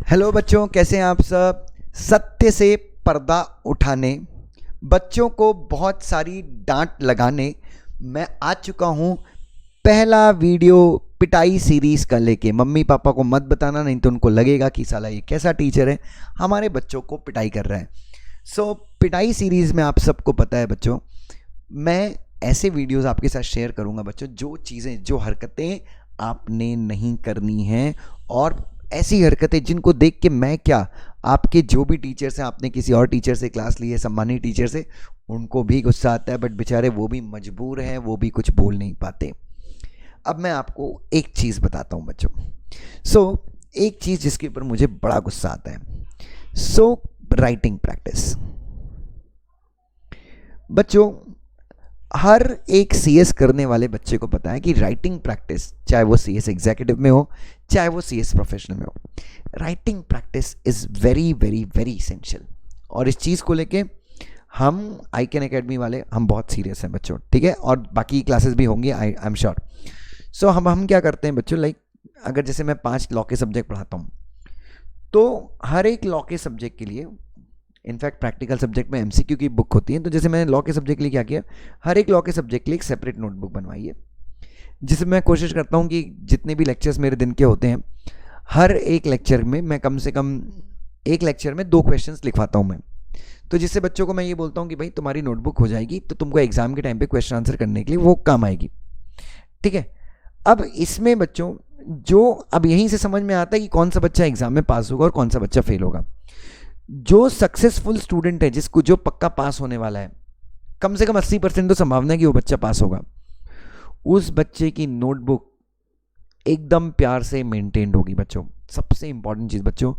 Hello बच्चों, कैसे हैं आप सब। सत्य से पर्दा उठाने, बच्चों को बहुत सारी डांट लगाने मैं आ चुका हूं। पहला वीडियो पिटाई सीरीज का लेके। मम्मी पापा को मत बताना, नहीं तो उनको लगेगा कि साला ये कैसा टीचर है, हमारे बच्चों को पिटाई कर रहा है। पिटाई सीरीज में आप सबको पता है बच्चों, मैं ऐसे वीडियोस आपके साथ शेयर करूंगा बच्चों, जो चीज़ें, जो हरकतें आपने नहीं करनी हैं, और ऐसी हरकतें जिनको देख के मैं क्या, आपके जो भी टीचर्स हैं, आपने किसी और टीचर से क्लास ली है, सम्मानित टीचर से, उनको भी गुस्सा आता है, बट बेचारे वो भी मजबूर हैं, वो भी कुछ बोल नहीं पाते। अब मैं आपको एक चीज़ बताता हूँ बच्चों। एक चीज़ जिसके ऊपर मुझे बड़ा गुस्सा आता है, राइटिंग प्रैक्टिस। बच्चों, हर एक सीएस करने वाले बच्चे को पता है कि राइटिंग प्रैक्टिस, चाहे वो सीएस एग्जीक्यूटिव में हो, चाहे वो सीएस प्रोफेशनल में हो, writing practice is very very very essential. और इस चीज़ को लेके हम आई कैन एकेडमी वाले हम बहुत सीरियस हैं बच्चों, ठीक है, और बाकी क्लासेस भी होंगी, आई एम श्योर। हम क्या करते हैं बच्चों, लाइक अगर जैसे मैं 5 लॉ के सब्जेक्ट पढ़ाता हूँ, तो हर एक लॉ के सब्जेक्ट के लिए, इनफैक्ट प्रैक्टिकल सब्जेक्ट में एमसीक्यू की बुक होती है, तो जैसे मैंने लॉ के सब्जेक्ट के लिए क्या किया, हर एक लॉ के सब्जेक्ट के लिए एक सेपरेट नोटबुक बनवाई है, जिसमें मैं कोशिश करता हूँ कि जितने भी लेक्चर्स मेरे दिन के होते हैं, हर एक लेक्चर में मैं कम से कम एक लेक्चर में 2 क्वेश्चंस लिखवाता हूँ मैं। तो जिससे बच्चों को मैं ये बोलता हूँ कि भाई तुम्हारी नोटबुक हो जाएगी, तो तुमको एग्जाम के टाइम पे क्वेश्चन आंसर करने के लिए वो काम आएगी, ठीक है। अब इसमें बच्चों, जो अब यहीं से समझ में आता है कि कौन सा बच्चा एग्जाम में पास होगा और कौन सा बच्चा फेल होगा। जो सक्सेसफुल स्टूडेंट है, जिसको जो पक्का पास होने वाला है, कम से कम 80% तो संभावना है कि वो बच्चा पास होगा। उस बच्चे की नोटबुक एकदम प्यार से मेंटेन्ड होगी बच्चों। सबसे इंपॉर्टेंट चीज़ बच्चों,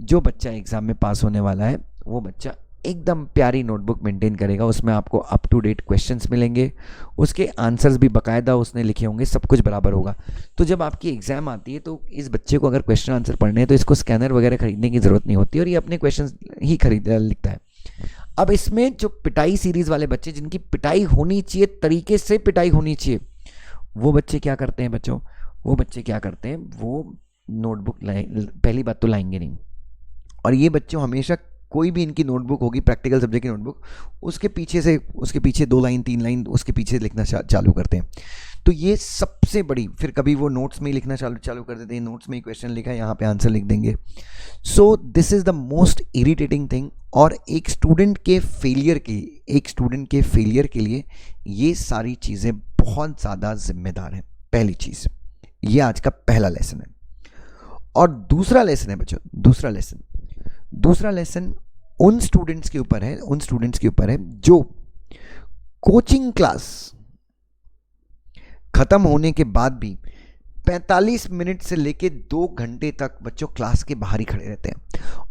जो बच्चा एग्जाम में पास होने वाला है, वो बच्चा एकदम प्यारी नोटबुक मेंटेन करेगा। उसमें आपको अप टू डेट क्वेश्चंस मिलेंगे, उसके आंसर्स भी बाकायदा उसने लिखे होंगे, सब कुछ बराबर होगा। तो जब आपकी एग्जाम आती है, तो इस बच्चे को अगर क्वेश्चन आंसर पढ़ने हैं, तो इसको स्कैनर वगैरह खरीदने की ज़रूरत नहीं होती, और ये अपने क्वेश्चन ही खरीद लिखता है। अब इसमें जो पिटाई सीरीज वाले बच्चे, जिनकी पिटाई होनी चाहिए, तरीके से पिटाई होनी चाहिए, वो बच्चे क्या करते हैं बच्चों, वो नोटबुक पहली बात तो लाएंगे नहीं। और ये बच्चों हमेशा, कोई भी इनकी नोटबुक होगी, प्रैक्टिकल सब्जेक्ट की नोटबुक, उसके पीछे 2 लाइन 3 लाइन उसके पीछे लिखना चालू करते हैं। तो ये सबसे बड़ी, फिर कभी वो नोट्स में ही लिखना चालू कर देते हैं, नोट्स में ही क्वेश्चन लिखा है, यहाँ पे आंसर लिख देंगे। This is the most irritating thing. और एक स्टूडेंट के फेलियर के लिए ये सारी चीज़ें बहुत ज़्यादा जिम्मेदार हैं। पहली चीज़, ये आज का पहला लेसन है। और दूसरा लेसन है बच्चों, दूसरा लेसन उन स्टूडेंट्स के ऊपर है जो कोचिंग क्लास खत्म होने के बाद भी 45 मिनट से लेके 2 घंटे तक बच्चों क्लास के बाहर ही खड़े रहते हैं,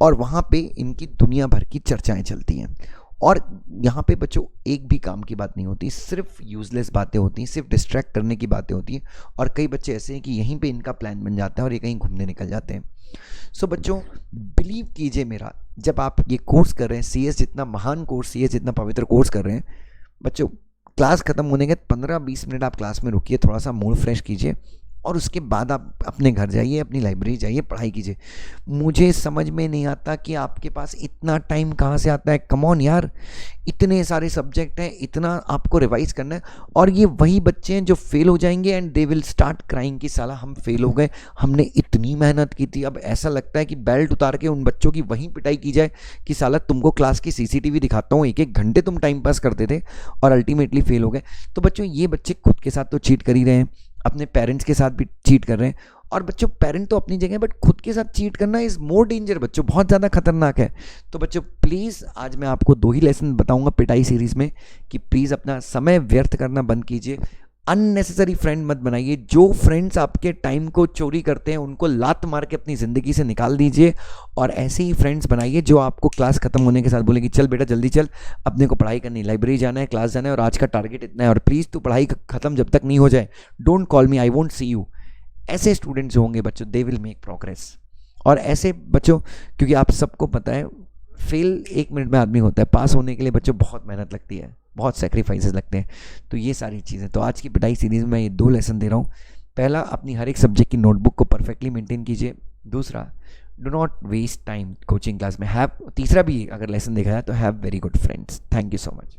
और वहां पे इनकी दुनिया भर की चर्चाएं चलती हैं। और यहाँ पे बच्चों एक भी काम की बात नहीं होती, सिर्फ यूजलेस बातें होती हैं, सिर्फ डिस्ट्रैक्ट करने की बातें होती हैं। और कई बच्चे ऐसे हैं कि यहीं पे इनका प्लान बन जाता है और ये कहीं घूमने निकल जाते हैं। बच्चों, बिलीव कीजिए मेरा, जब आप ये कोर्स कर रहे हैं, सीएस जितना महान कोर्स, सीएस जितना पवित्र कोर्स कर रहे हैं बच्चों, क्लास खत्म होने के 15-20 मिनट आप क्लास में रुकिए, थोड़ा सा मूड फ्रेश कीजिए, और उसके बाद आप अपने घर जाइए, अपनी लाइब्रेरी जाइए, पढ़ाई कीजिए। मुझे समझ में नहीं आता कि आपके पास इतना टाइम कहाँ से आता है। कम ऑन यार, इतने सारे सब्जेक्ट हैं, इतना आपको रिवाइज करना है। और ये वही बच्चे हैं जो फेल हो जाएंगे, and they will start crying कि साला हम फेल हो गए, हमने इतनी मेहनत की थी। अब ऐसा लगता है कि बेल्ट उतार के उन बच्चों की वहीं पिटाई की जाए कि साला तुमको क्लास की सीसीटीवी दिखाता हूँ, 1-1 घंटे तुम टाइम पास करते थे और अल्टीमेटली फेल हो गए। तो बच्चों, ये बच्चे खुद के साथ तो चीट कर ही रहे हैं, अपने पेरेंट्स के साथ भी चीट कर रहे हैं। और बच्चों, पेरेंट तो अपनी जगह, बट खुद के साथ चीट करना इज मोर डेंजर बच्चों, बहुत ज़्यादा खतरनाक है। तो बच्चों प्लीज़, आज मैं आपको 2 ही लेसन बताऊंगा पिटाई सीरीज में, कि प्लीज़ अपना समय व्यर्थ करना बंद कीजिए, अननेसेसरी फ्रेंड मत बनाइए। जो फ्रेंड्स आपके टाइम को चोरी करते हैं, उनको लात मार के अपनी ज़िंदगी से निकाल दीजिए, और ऐसे ही फ्रेंड्स बनाइए जो आपको क्लास खत्म होने के साथ बोले कि चल बेटा जल्दी चल, अपने को पढ़ाई करनी, लाइब्रेरी जाना है, क्लास जाना है, और आज का टारगेट इतना है, और प्लीज़ तू पढ़ाई खत्म जब तक नहीं हो जाए, don't call me, I won't see you. ऐसे स्टूडेंट्स जो होंगे बच्चों, दे विल मेक प्रोग्रेस। और ऐसे बच्चों, क्योंकि आप सबको पता है, फेल 1 मिनट में आदमी होता है, पास होने के लिए बच्चों बहुत मेहनत लगती है, बहुत सेक्रीफाइसेस लगते हैं। तो ये सारी चीज़ें, तो आज की पिटाई सीरीज में ये 2 लेसन दे रहा हूँ। पहला, अपनी हर एक सब्जेक्ट की नोटबुक को परफेक्टली मेंटेन कीजिए। दूसरा, do not waste time coaching class में। हैव तीसरा भी अगर लेसन देखा जाए तो have very good friends. Thank you so much.